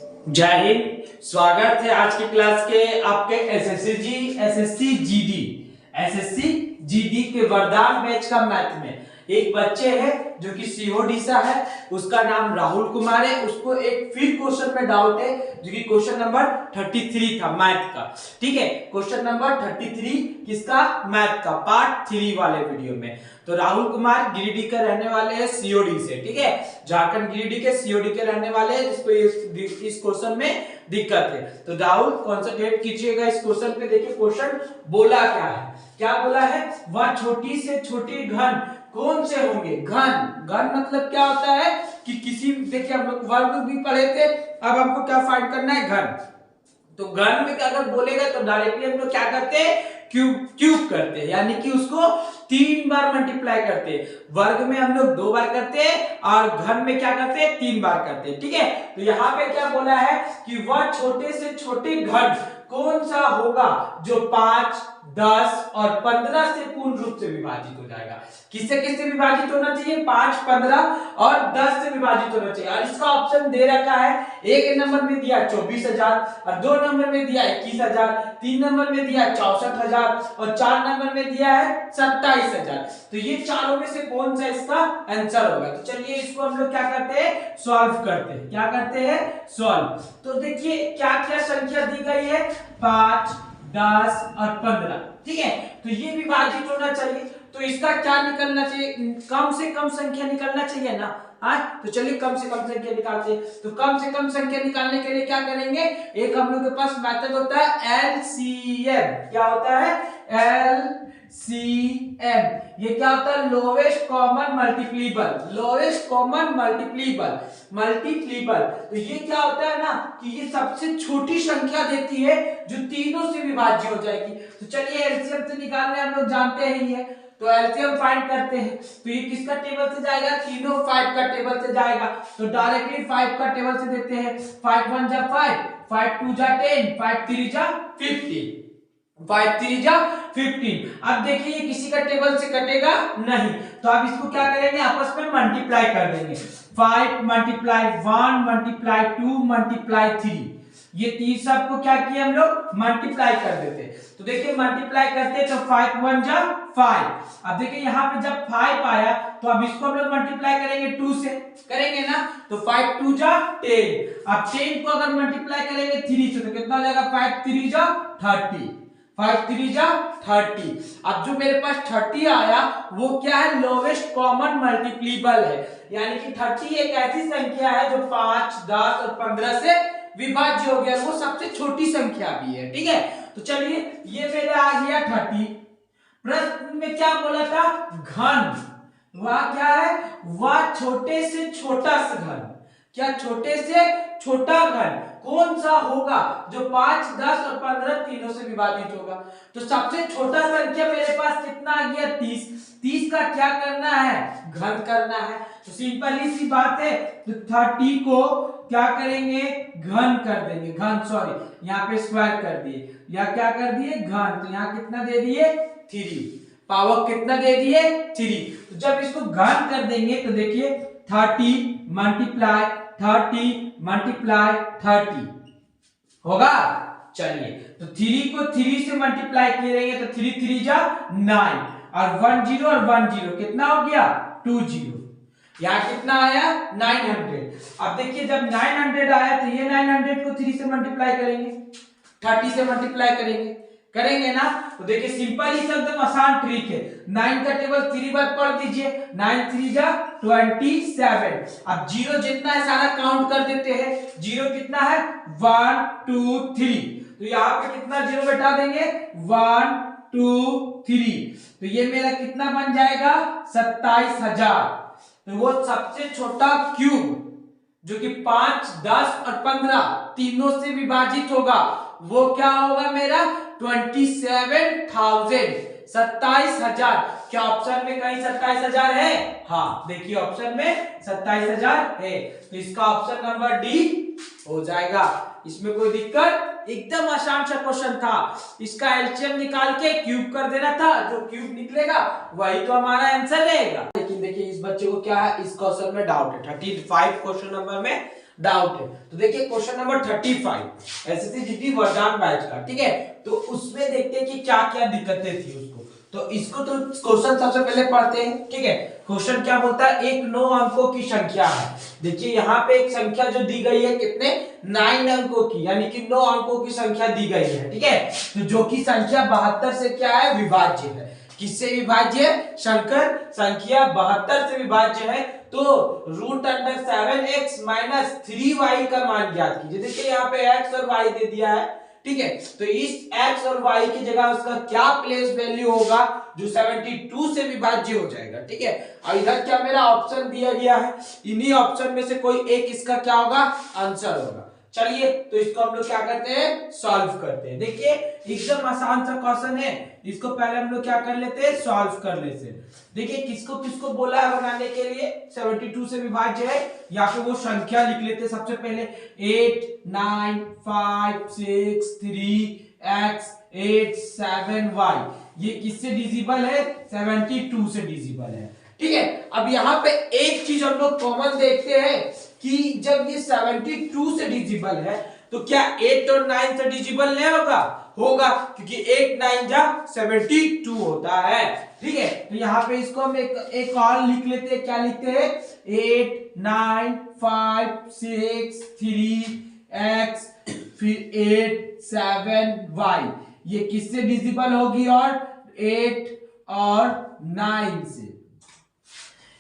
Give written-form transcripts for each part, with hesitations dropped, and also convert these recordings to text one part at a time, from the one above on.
जय हिंद। स्वागत है आज की क्लास के आपके एसएससी जीडी के वरदान बैच का मैथ में। एक बच्चे है जो कि सीओडी सा है, उसका नाम राहुल कुमार है। उसको एक फिर क्वेश्चन में डाउट है जो कि क्वेश्चन नंबर 33 था मैथ का। ठीक है, क्वेश्चन नंबर 33 किसका? मैथ का, पार्ट 3 वाले वीडियो में। तो राहुल कुमार गिरिडीह के रहने वाले हैं, सीओडी से। ठीक है, झारखंड गिरिडीह के सीओडी के रहने वाले हैं, जिसको इस क्वेश्चन में दिक्कत है। तो राहुल कॉन्सेंट्रेट कीजिएगा इस क्वेश्चन पे। देखिए क्वेश्चन बोला क्या है, क्या बोला है? वह छोटी से छोटी घन कौन से होंगे? घन, घन मतलब क्या होता है कि किसी, देखिए हम लोग वर्ग भी पढ़े थे, अब हमको क्या फाइंड करना है? घन। तो घन में अगर बोलेगा तो डायरेक्टली हम लोग क्या करते हैं? क्यूब करते हैं, यानी कि उसको 3 बार मल्टीप्लाई करते हैं। वर्ग में हम लोग 2 बार करते हैं और घन में क्या करते हैं? 3 बार करते हैं। ठीक है, तो यहाँ पे क्या बोला है कि वह छोटे से छोटे घन कौन सा होगा जो 5, 10 और 15 से पूर्ण रूप से विभाजित हो जाएगा। किससे किससे विभाजित होना चाहिए? 5, 15 और 10 से विभाजित होना चाहिए। और इसका ऑप्शन दे रखा है, एक नंबर में दिया 24,000 और 2 नंबर में दिया 21,000, 3 नंबर में दिया 64,000 और 4 नंबर में दिया है 27,000। तो ये चारों में से कौन सा इसका आंसर होगा? तो चलिए इसको हम लोग क्या करते हैं? सॉल्व करते हैं। क्या करते हैं? सॉल्व। तो देखिए क्या क्या संख्या दी गई है? 5, 10 और 15। ठीक है, तो ये विभाजित होना चाहिए, तो इसका क्या निकलना चाहिए? कम से कम संख्या निकलना चाहिए ना। हाँ, तो चलिए कम से कम संख्या निकालते हैं। तो कम से कम संख्या निकालने के लिए क्या करेंगे? एक हम लोग के पास मेथड होता है एलसीएम। क्या होता है? एलसीएम। ये क्या होता है? Lowest common multiple. Lowest common multiple. तो ये क्या होता है ना कि ये सबसे छोटी संख्या देती है जो तीनों से विभाज्य हो जाएगी। तो चलिए एलसीएम से निकालने हम लोग जानते हैं ही है, तो एलसीएम फाइंड करते हैं। तो ये किसका टेबल से जाएगा? तीनों 5 का टेबल से जाएगा। तो डायरेक्टली 5 का टेबल से देते हैं। 5 1 जा 5, 5 2 जा 10, 5 3 जा 15, 5 3 जा 15। अब देखिए ये किसी का टेबल से कटेगा नहीं, तो अब इसको क्या करेंगे? आपस में मल्टीप्लाई कर देंगे। 5 मल्टीप्लाई 1 मल्टीप्लाई 2 मल्टीप्लाई 3, ये तीन सब को क्या किया हम लोग? मल्टीप्लाई कर देते। तो देखिए मल्टीप्लाई करते तो 5 1 जा 5। अब देखिए यहाँ पे जब 5 आया तो अब इसको हम लोग मल्टीप्लाई करेंगे 2 से, करेंगे ना। तो 5 2 जा 10। अब 10 को अगर मल्टीप्लाई करेंगे 3 से तो कितना हो जाएगा? 5 3 जा 30, 5 3 जा 30। अब जो मेरे पास 30 आया वो क्या है? लोवेस्ट कॉमन मल्टीप्लीबल है, यानी कि 30 एक ऐसी संख्या है जो 5, 10 और 15 से विभाज्य हो गया, वो सबसे छोटी संख्या भी है। ठीक है, तो चलिए ये मेरा आ गया 30। प्रश्न में क्या बोला था? घन। वह क्या है? वह छोटे से छोटा सा घन। क्या? छोटे से छोटा घन कौन सा होगा जो 5, 10 और 15 तीनों से विभाजित होगा? तो सबसे छोटा संख्या मेरे पास कितना आ गया? 30। 30 का क्या करना है? घन करना है। तो सिंपल ही सी बात है, तो 30 को क्या करेंगे? घन कर देंगे। घन, सॉरी यहाँ पे स्क्वायर कर दिए, या क्या कर दिए? घन। तो यहाँ कितना दे दिए? 3। पावर कितना दे दिए? 3। तो जब इसको घन कर देंगे तो देखिए 30 मल्टीप्लाई 30 मल्टीप्लाई 30 होगा। चलिए तो 3 को 3 से मल्टीप्लाई करेंगे तो 3 3 जा 9 और 1 0 और 1 0 कितना हो गया? 2 0। यहाँ कितना आया? 900। अब देखिए जब 900 आया तो ये 900 को 3 से मल्टीप्लाई करेंगे, 30 से मल्टीप्लाई करेंगे, करेंगे ना। तो देखिए सिंपल ही एकदम आसान ट्रिक है। 9 का टेबल 3 बार पढ़ दीजिए। 9 3 जा 27। अब 0 जितना है सारा काउंट कर देते हैं। 0 कितना है? 1 2 3। तो यहाँ पे कितना 0 बैठा देंगे? 1 2 3। तो ये मेरा कितना बन जाएगा? 27,000। तो वो सबसे छोटा क्यूब जो कि 5, 10 और 15 तीनों से विभाजित होगा, वो क्या होगा मेरा? 27,000, 27,000। क्या ऑप्शन में कहीं 27,000 है? हाँ, देखिए ऑप्शन में 27,000 है, तो इसका ऑप्शन नंबर डी हो जाएगा। इसमें कोई दिक्कत? एकदम आसान सा क्वेश्चन था। इसका एलसीएम निकाल के क्यूब कर देना था, जो क्यूब निकलेगा वही तो हमारा आंसर रहेगा। लेकिन देखिए इस बच्चे को क्या है? इस क्वेश्चन में डाउट है। 35 क्वेश्चन नंबर में डाउट है। तो देखिए क्वेश्चन नंबर 35 एसएससी जीडी वरदान बैच का, ठीक है। तो उसमें देखते हैं कि क्या क्या दिक्कतें थी उसको। तो इसको तो क्वेश्चन सबसे पहले पढ़ते हैं, ठीक है। क्वेश्चन क्या बोलता है, एक 9 अंकों की संख्या है। देखिए यहाँ पे एक संख्या जो दी गई है कितने 9 अंकों की, यानी कि 9 अंकों की संख्या दी गई है, ठीक है। तो जो कि संख्या 72 से क्या है, विभाज्य है। किससे विभाज्य है, शंकर संख्या 72 से विभाज्य है। तो √7x - 3y का मान ज्ञात कीजिए। देखिए यहाँ पे x और y दे दिया है, ठीक है। तो इस x और y की जगह उसका क्या प्लेस वैल्यू होगा जो 72 से विभाज्य हो जाएगा, ठीक है। और इधर क्या मेरा ऑप्शन दिया गया है, इन्हीं ऑप्शन में से कोई एक इसका क्या होगा, आंसर होगा। चलिए तो इसको हम लोग क्या करते हैं, सॉल्व करते हैं। देखिए एकदम आसान सा क्वेश्चन है, इसको पहले हम लोग क्या कर लेते हैं, सॉल्व कर लेते हैं। देखिए किसको किसको बोला है बनाने के लिए, 72 से विभाज्य है, या फिर वो संख्या लिख लेते हैं सबसे पहले 8 9 5 6 3x 8 7 y। ये किससे डिविजिबल है, 72 से डिविजिबल है, ठीक है। अब यहाँ पे एक चीज हम लोग कॉमन देखते हैं कि जब ये 72 से डिविजिबल है तो क्या 8 और 9 से डिविजिबल नहीं होगा, होगा, क्योंकि 8 9 जा 72 होता है, ठीक है। तो यहाँ पे इसको हम एक और लिख लेते हैं, क्या लिखते हैं, 8 9 5 6 3x फिर 8 7 y। ये किससे डिविजिबल होगी, और 8 और 9 से,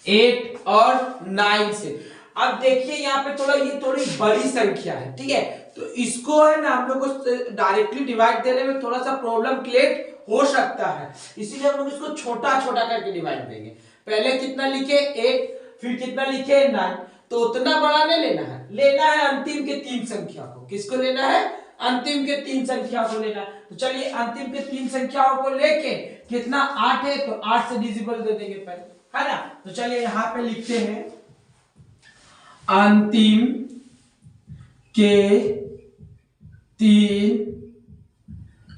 8 और 9 से। अब देखिए यहाँ पे थोड़ा ये थोड़ी बड़ी संख्या है, ठीक है। तो इसको है ना हम लोग को डायरेक्टली डिवाइड देने में थोड़ा सा प्रॉब्लम क्रिएट हो सकता है, इसीलिए हम लोग इसको छोटा छोटा करके डिवाइड देंगे। पहले कितना लिखे 8, फिर कितना लिखे 9। तो उतना बड़ा नहीं लेना है, लेना है अंतिम के 3 संख्या को। किसको लेना है, अंतिम के 3 संख्या को लेना है। तो चलिए अंतिम के 3 संख्याओं को लेके कितना 8 है, तो 8 से डिविजिबल दे देंगे पहले, है ना। तो चलिए यहाँ पे लिखते हैं अंतिम के 3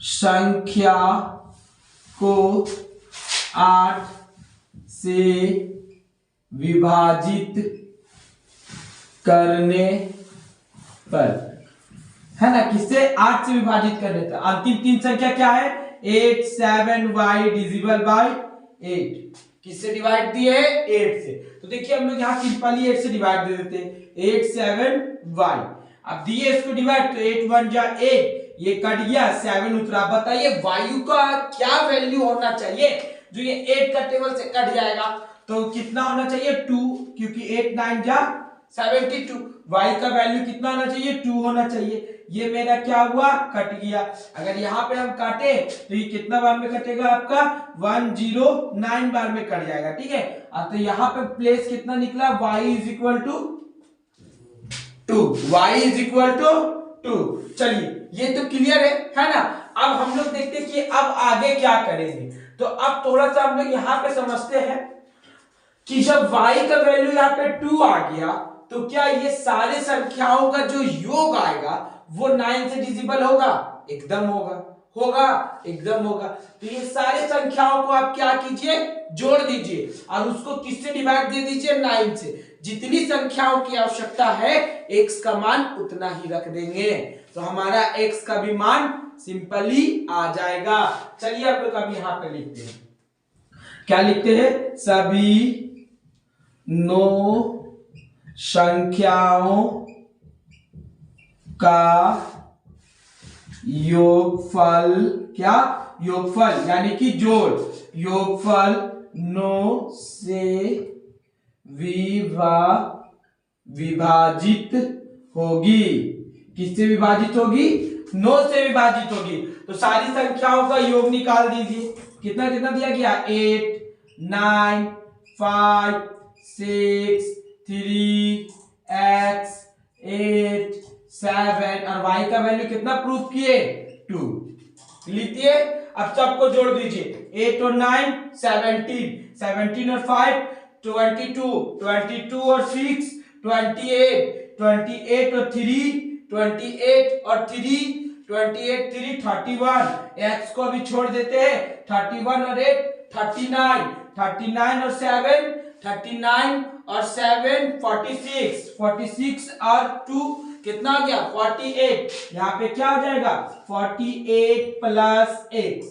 संख्या को 8 से विभाजित करने पर, है ना, किससे 8 से विभाजित करने पर। अंतिम 3 संख्या क्या है, 8 7 y डिविजिबल बाय 8। किससे डिवाइड दिए है, 8 से। तो देखिए हम लोग यहाँ सिंपली 8 से डिवाइड दे देते हैं, 8 7 y। अब दिए इसको डिवाइड, तो 8 1 जा 8, ये कट गया, 7 उतरा। बताइए वायु का क्या वैल्यू होना चाहिए जो ये 8 का टेबल से कट जाएगा, तो कितना होना चाहिए 2, क्योंकि 8 9 जा 72। y का वैल्यू कितना होना चाहिए, 2 होना चाहिए। ये मेरा क्या हुआ, कट गया। अगर यहाँ पे हम काटे तो ये कितना बार में कटेगा, आपका 109 बार में कट जाएगा, ठीक है। अब तो यहाँ पे प्लेस कितना निकला, y is equal to 2, y is equal to 2। चलिए ये तो क्लियर है ना। अब हम लोग देखते हैं कि अब आगे क्या करेंगे। तो अब थोड़ा सा हम लोग यहाँ पे समझते हैं कि जब y का वैल्यू यहाँ पे 2 आ गया, तो क्या ये सारे संख्याओं का जो योग आएगा वो 9 से डिविजिबल होगा, एकदम होगा, होगा, एकदम होगा। तो ये सारे संख्याओं को आप क्या कीजिए, जोड़ दीजिए और उसको किससे डिवाइड दे दीजिए, 9 से। जितनी संख्याओं की आवश्यकता है x का मान उतना ही रख देंगे, तो हमारा x का भी मान सिंपली आ जाएगा। चलिए आप लोग अब यहाँ पे लिखते हैं, क्या लिखते हैं, सभी 9 संख्याओं का योगफल, क्या, योगफल यानी कि जोड़, योगफल 9 से विभाजित होगी। किससे विभाजित होगी, 9 से विभाजित होगी। तो सारी संख्याओं का योग निकाल दीजिए, कितना कितना दिया गया, 8 9 5 6 3 x 8 7 और y का वैल्यू कितना प्रूफ किए, 2 लिखिए। अब सबको जोड़ दीजिए, 8 और 9 17, 17 और 5 22, 22 और 6 28, 28 और 3 28 और 3 28 3 31। x को अभी छोड़ देते हैं, 31 और 8 39, 39 और 7 39 और 7 46, 46 और 2 कितना हो गया 48। यहाँ पे क्या हो जाएगा 48 प्लस x,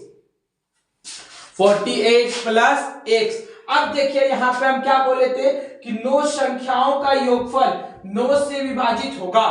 48 प्लस x। अब देखिए यहाँ पे हम क्या बोले थे कि 9 संख्याओं का योगफल 9 से विभाजित होगा।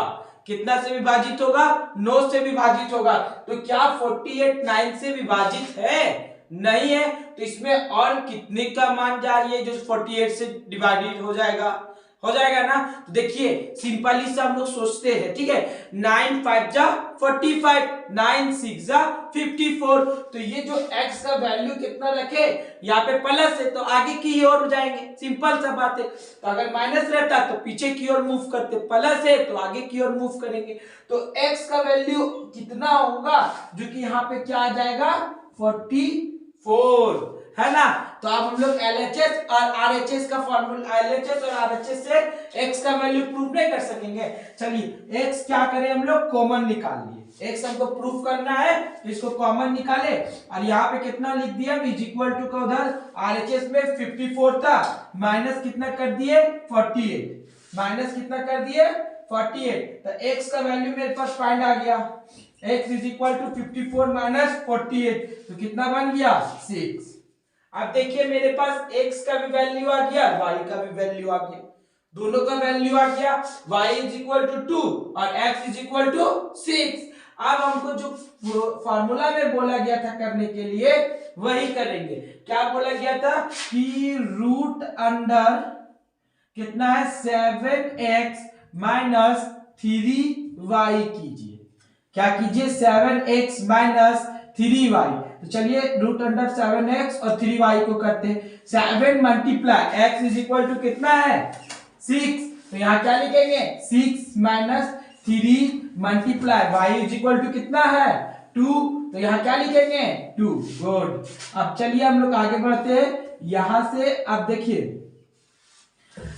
कितना से विभाजित होगा 9 से विभाजित होगा। तो क्या 48 9 से विभाजित है? नहीं है। तो इसमें और कितने का मान चाहिए जो 48 से डिवाइडेड हो जाएगा ना। तो देखिए सिंपली से हम लोग सोचते हैं, ठीक है, 9 5 जा 45, 9 6 जा 54। तो ये जो x का वैल्यू कितना रखे, यहाँ पे प्लस है तो आगे की ओर जाएंगे, सिंपल सा बात है। तो अगर माइनस रहता तो पीछे की ओर मूव करते, प्लस है तो आगे की ओर मूव करेंगे। तो x का वैल्यू कितना होगा जो कि यहाँ पे क्या आ जाएगा 44, है ना। तो अब हम लोग LHS और RHS का फॉर्मूला, LHS और RHS से x का वैल्यू प्रूफ नहीं कर सकेंगे। चलिए x क्या करें हम लोग कॉमन निकाल लिए, x हमको प्रूफ करना है तो इसको कॉमन निकाले। और यहाँ पे कितना लिख दिया इज इक्वल टू का उधर RHS में 54 था, माइनस कितना कर दिए 48, माइनस कितना कर दिए 48। तो x का वैल्यू मेरे पास फाइंड आ गया, x is equal to 54 minus 48, तो कितना बन गया 6। अब देखिए मेरे पास x का भी वैल्यू आ गया, y का भी वैल्यू आ गया, दोनों का वैल्यू आ गया। y इज इक्वल टू 2 और x इज इक्वल टू 6। अब हमको जो फार्मूला में बोला गया था करने के लिए वही करेंगे। क्या बोला गया था कि रूट अंडर कितना है 7x माइनस 3y कीजिए। क्या कीजिए 7x माइनस 3y। तो चलिए रूट अंडर 7x और 3y को करते हैं। 7 multiply x is equal to कितना है 6, तो यहाँ क्या लिखेंगे 6 minus 3 multiply y is equal to कितना है 2, तो यहाँ क्या लिखेंगे 2। गुड। अब चलिए हम लोग आगे बढ़ते हैं यहां से। अब देखिए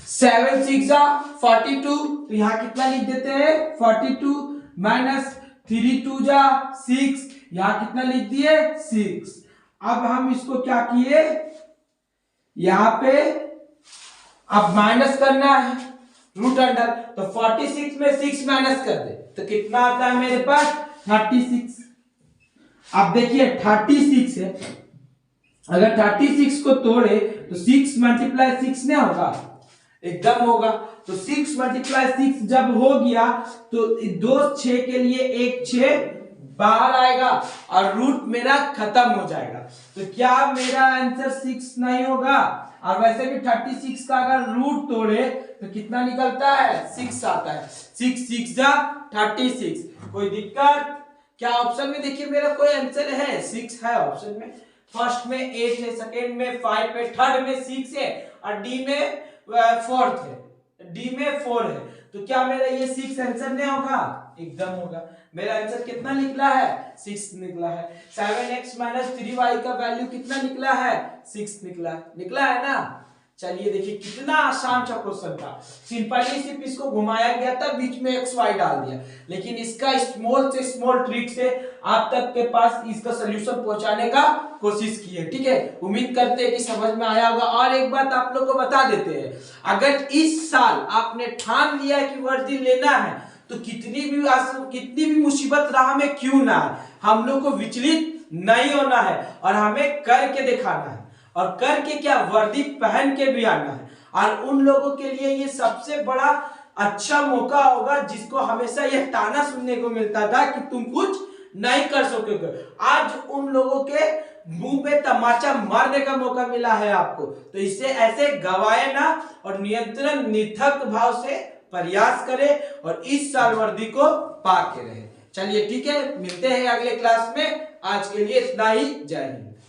7 6 जा 42, तो यहाँ कितना लिख देते हैं 42 माइनस 3 2 जा 6, यहाँ कितना लिख दिए 6। अब हम इसको क्या किए यहाँ पे अब माइनस करना है रूट अंडर, तो 46 में 6 माइनस कर दे तो कितना आता है मेरे पास 36। अब देखिए 36 है, अगर 36 को तोड़े तो 6 मल्टीप्लाई 6 नहीं होगा, एकदम होगा। तो 6 मल्टीप्लाई 6 जब हो गया तो 2 6 के लिए 1 6 बाहर आएगा और रूट मेरा खत्म हो जाएगा। तो क्या मेरा आंसर 6 नहीं होगा? और वैसे भी 36 का अगर रूट तोड़े तो कितना निकलता है 6 आता है। 6 6 जा 36। कोई दिक्कत? क्या ऑप्शन में देखिए मेरा कोई आंसर है 6 है ऑप्शन में। फर्स्ट में 8 है, सेकेंड में 5 है, थर्ड में 6 है और डी में 4 है, डी में 4 है। तो क्या मेरा ये 6 आंसर नहीं होगा? एकदम होगा। मेरा आंसर कितना निकला है 6 निकला है। 7x माइनस 3y का वैल्यू कितना निकला है 6 निकला है ना। चलिए देखिए कितना आसान सा क्वेश्चन था, सिंपली सिर्फ इसको घुमाया गया था, बीच में एक्स वाई डाल दिया, लेकिन इसका स्मॉल से स्मॉल ट्रिक से आप तक के पास इसका सोल्यूशन पहुंचाने का कोशिश की है। ठीक है, उम्मीद करते हैं कि समझ में आया होगा। और एक बात आप लोग को बता देते हैं, अगर इस साल आपने ठान लिया कि वर्दी लेना है तो कितनी भी मुसीबत राह में क्यों ना है, हम लोग को विचलित नहीं होना है और हमें करके दिखाना है, और करके क्या वर्दी पहन के भी आना है। और उन लोगों के लिए ये सबसे बड़ा अच्छा मौका होगा जिसको हमेशा यह ताना सुनने को मिलता था कि तुम कुछ नहीं कर सकोगे। आज उन लोगों के मुंह पे तमाचा मारने का मौका मिला है आपको, तो इसे ऐसे गवाए ना और नियंत्रण निथक भाव से प्रयास करें और इस साल वर्दी को पा के रहे। चलिए ठीक है, मिलते हैं अगले क्लास में। आज के लिए इतना ही, जय हिंद।